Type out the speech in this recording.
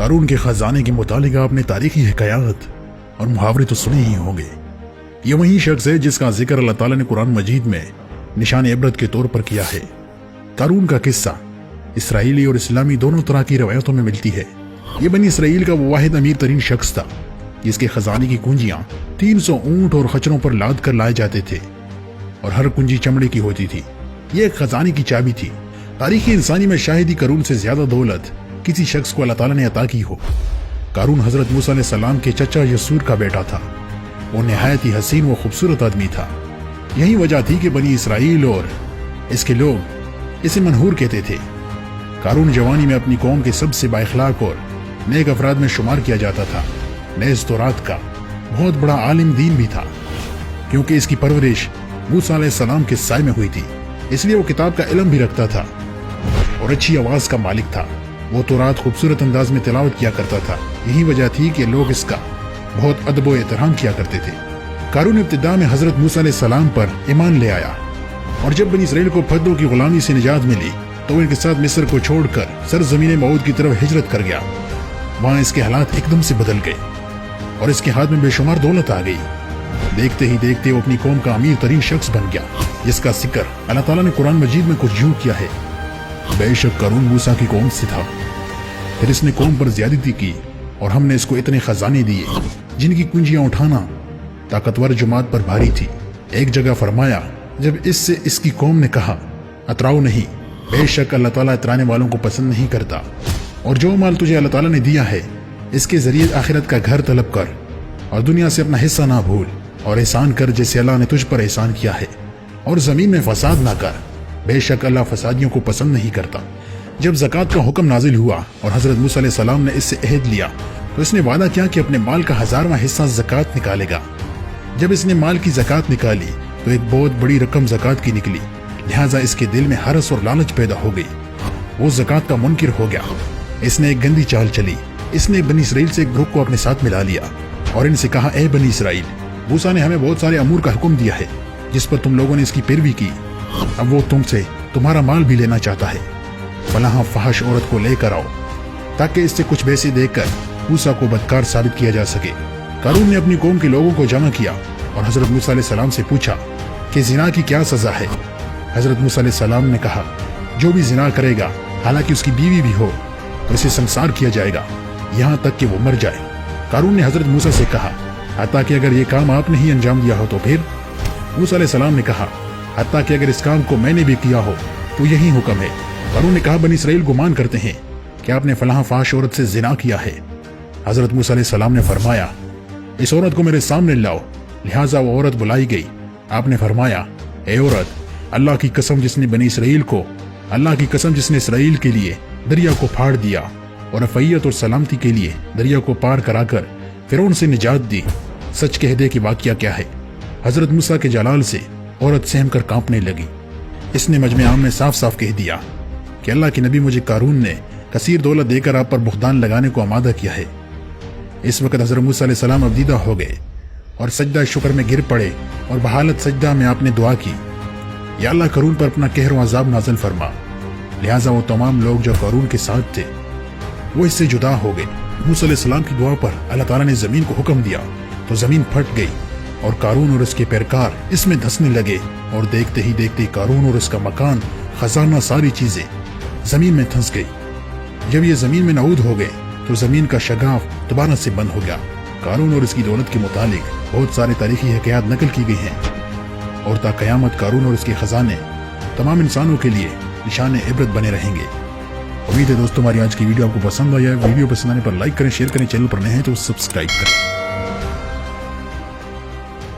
कारून के खजाने के मुतालिक आपने तारीखी हिकायत और मुहावरे तो सुने ही होंगे। ये वही शख्स है जिसका जिक्र अल्लाह ताला ने कुरान मजीद में निशान इबरत के तौर पर किया है। कारून का किस्सा इसराइली और इस्लामी दोनों तरह की रवायतों में मिलती है। ये बनी इसराइल का वो वाहिद अमीर तरीन शख्स था जिसके खजाने की कुंजियां 300 ऊंट और खच्चरों पर लाद कर लाए जाते थे और हर कुंजी चमड़े की होती थी। ये एक खजाने की चाबी थी। तारीखी इंसानी में शायद ही कारून से ज्यादा दौलत किसी शख्स को अल्लाह ताला ने अता की हो। कारून हजरत मूसा अलैहि सलाम के चचा यसूर का बेटा था। वो निहायत ही हसीन व खूबसूरत आदमी था। यही वजह थी कि बनी इसराइल और इसके लोग इसे मनहूर कहते थे। कारून जवानी में अपनी कौम के सबसे बाइखलाक और नेक अफराद में शुमार किया जाता था। नेज़ तौरात का बहुत बड़ा आलिम दीन भी था, क्योंकि इसकी परवरिश मूसा अलैहि सलाम के साय में हुई थी, इसलिए वो किताब का इल्म भी रखता था और अच्छी आवाज का मालिक था। वो तौरात खूबसूरत अंदाज में तिलावत किया करता था। यही वजह थी कि लोग इसका बहुत अदब व एहतराम किया करते थे। कारून इब्तिदा में हजरत मूसा अलैहि सलाम पर ईमान ले आया और जब बनी इसराइल को फद्दों की गुलामी से निजात मिली तो इनके साथ मिस्र को छोड़कर सरजमीन मऊद की तरफ हिजरत कर गया। वहां इसके हालात एकदम से बदल गए और इसके हाथ में बेशुमार दौलत आ गई। देखते ही देखते वो अपनी कौम का अमीर तरीन शख्स बन गया, जिसका जिक्र अल्लाह ताला ने कुरान मजीद में कुछ यूं किया है। बेशक कारून मूसा की कौम से था, फिर इसने कौम पर ज्यादती की और हमने इसको इतने खजाने दिए जिनकी कुंजियां उठाना ताकतवर जमात पर भारी थी। एक जगह फरमाया, जब इससे इसकी कौम ने कहा अतराओ नहीं, बेशक अल्लाह ताला इतराने वालों को पसंद नहीं करता, और जो माल तुझे अल्लाह ताला ने दिया है इसके जरिए आखिरत का घर तलब कर और दुनिया से अपना हिस्सा ना भूल और एहसान कर जैसे अल्लाह ने तुझ पर एहसान किया है, और जमीन में फसाद ना कर, बेशक अल्लाह फसादियों को पसंद नहीं करता। जब ज़कात का हुक्म नाजिल हुआ और हजरत मूसा अलैहि सलाम ने इससे अहद लिया तो इसने वादा किया कि अपने माल का 1000वां हिस्सा ज़कात निकालेगा। जब इसने माल की ज़कात निकाली तो एक बहुत बड़ी रकम ज़कात की निकली, लिहाजा इसके दिल में हरस और लालच पैदा हो गई। वो ज़कात का मुनकिर हो गया। इसने एक गंदी चाल चली। इसने बनी इसराइल से एक ग्रुप को अपने साथ मिला लिया और इनसे कहा, ए बनी इसराइल, मूसा ने हमें बहुत सारे अमूर का हुक्म दिया है जिस पर तुम लोगों ने इसकी पैरवी की। अब वो तुमसे तुम्हारा माल भी लेना चाहता है। फलाहा फहश औरत को लेकर आओ ताकि इससे कुछ पैसे देकर मूसा को बदकार साबित किया जा सके। कारून ने अपनी कौम के लोगों को जमा किया और हजरत मूसा अलैहि सलाम से पूछा कि जिना की क्या सजा है। हजरत मूसा अलैहि सलाम ने कहा, जो भी जिना करेगा हालांकि उसकी बीवी भी हो तो इसे संसार किया जाएगा यहाँ तक कि वो मर जाए। कारून ने हजरत मूसा से कहा, हत्ता कि अगर ये काम आपने ही अंजाम दिया हो तो फिर? मूसा अलैहि सलाम ने कहा, हत्ता कि अगर इस काम को मैंने भी किया हो तो यही हुक्म है। कारून ने कहा, बनी इसराइल गुमान करते हैं कि आपने फलाह फाश औरत से जिना किया है। हजरत मूसा अलैहि सलाम ने फरमाया, इस औरत को मेरे सामने लाओ। लिहाजा वो औरत बुलाई गई। आपने फरमाया, ए औरत, अल्लाह की कसम जिसने इसराइल के लिए दरिया को फाड़ दिया और अफैयत और सलामती के लिए दरिया को पार कराकर फिरौन से निजात दी, सच कह दे कि वाकया क्या है। हजरत मूसा के जलाल से औरत सहम कर कांपने लगी। इसने मजमे आम में साफ साफ कह दिया कि अल्लाह के नबी, मुझे कारून ने कसीर दौलत देकर आप पर बुख्तान लगाने को आमादा किया है। इस वक्त हजरत मूसा अलैहि सलाम अबदीदा हो गए और सजदा शुक्र में गिर पड़े और बहालत सजदा में आपने दुआ की, या अल्लाह कारून पर अपना कहर व अज़ाब नाज़िल फरमा। लिहाजा वो तमाम लोग जो कारून के साथ थे वो इससे जुदा हो गए। मूसा अलैहि सलाम की दुआ पर अल्लाह ताला ने जमीन को हुक्म दिया तो जमीन फट गई और कारून और उसके पैरकार इसमें धंसने लगे, और देखते ही देखते कारून और उसका मकान, खजाना, सारी चीजें जमीन में धंस गई। जब ये जमीन में नाऊद हो गए तो जमीन का शगाफ दोबारा से बंद हो गया। कारून और इसकी दौलत के मुतालिक बहुत सारे तारीखी हकायात नकल की गई हैं और ता कयामत कारून और इसके खजाने तमाम इंसानों के लिए निशान इबरत बने रहेंगे। उम्मीद है दोस्तों हमारी आज की वीडियो आपको पसंद आया है। वीडियो पसंद आने पर लाइक करें, शेयर करें, चैनल पर नए हैं तो सब्सक्राइब करें।